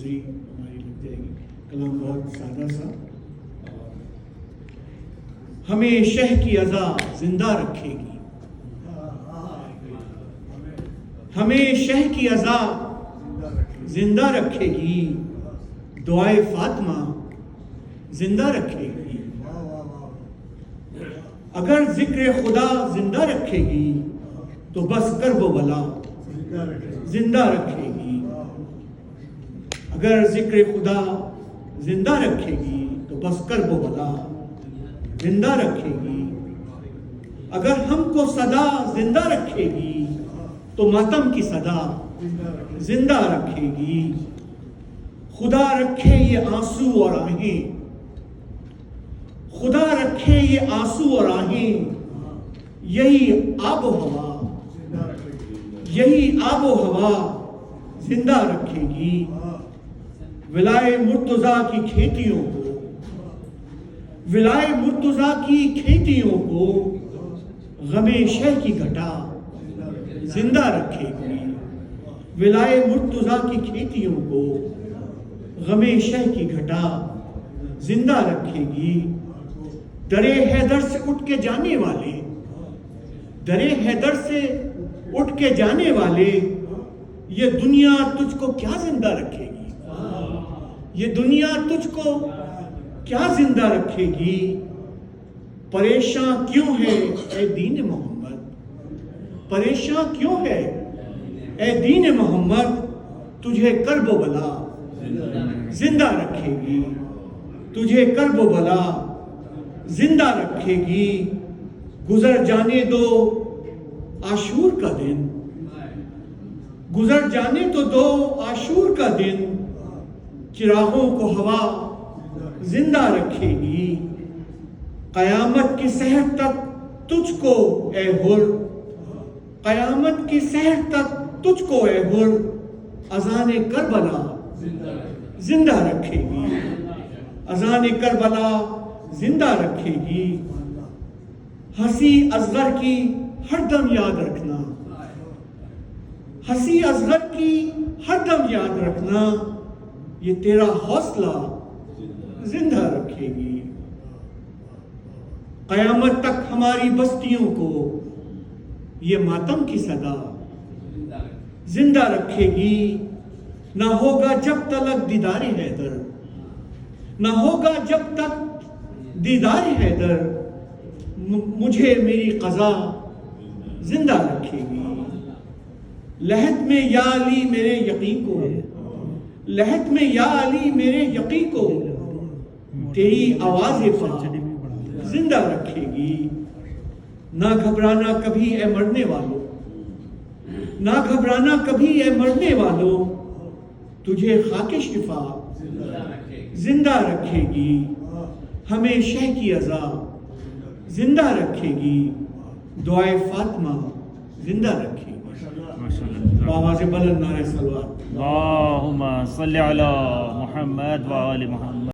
حاضری ہماری لگ جائے گی. کلام بہت سادہ سا. ہمیں شہ کی اذا زندہ رکھے گی. ہمیں شہ کی اذا زندہ رکھے گی. دعائے فاطمہ زندہ رکھے گی. اگر ذکر خدا زندہ رکھے گی تو بس کرب و بلا زندہ رکھے گی. اگر ذکر خدا زندہ رکھے گی تو بس کرب و بلا زندہ رکھے گی. اگر ہم کو صدا زندہ رکھے گی تو ماتم کی صدا زندہ رکھے گی. خدا رکھے یہ آنسو اور آہیں, خدا رکھے یہ آنسو اور آہیں, یہی آب و ہوا, یہی آب و ہوا زندہ رکھے گی. ولائے مرتضیٰ کی کھیتیوں کو, ولائے مرتضیٰ کی کھیتیوں کو غم شہ کی گھٹا زندہ رکھے گی. ولائے مرتضیٰ کی کھیتیوں کو غم شہ کی گھٹا زندہ رکھے گی. درے حیدر سے اٹھ کے جانے والے, درے حیدر سے اٹھ کے جانے والے, یہ دنیا تجھ کو کیا زندہ رکھے گی, یہ دنیا تجھ کو کیا زندہ رکھے گی. پریشان کیوں ہے اے دین محمد, پریشان کیوں ہے اے دین محمد, تجھے کرب و بلا زندہ رکھے گی. تجھے کرب و بلا زندہ رکھے گی. گزر جانے دو عاشور کا دن, گزر جانے تو دو عاشور کا دن, چراغوں کو ہوا زندہ رکھے گی. قیامت کی سحر تک تجھ کو اے حر, قیامت کی سحر تک تجھ کو اے حر, اذان کربلا زندہ رکھے گی. اذان کربلا زندہ رکھے گی. ہنسی اصغر کی ہر دم یاد رکھنا, ہنسی اصغر کی ہر دم یاد رکھنا, یہ تیرا حوصلہ زندہ رکھے گی. قیامت تک ہماری بستیوں کو یہ ماتم کی صدا زندہ رکھے گی. نہ ہوگا جب تلک دیدار حیدر, نہ ہوگا جب تک دیدار حیدر, مجھے میری قضا زندہ رکھے گی. لہت میں یا علی میرے یقین کو, لہت میں یا علی میرے یقین کو, تیری آواز پا زندہ رکھے گی. نہ گھبرانا کبھی اے مرنے والوں, نہ گھبرانا کبھی اے مرنے والوں, تجھے خاک شفا زندہ رکھے گی. ہمیں شہ کی اذا زندہ رکھے گی. دعائے فاطمہ زندہ رکھے گی. آواز بلند نعرہ صلوات. اللہم صلی علی محمد و آل محمد.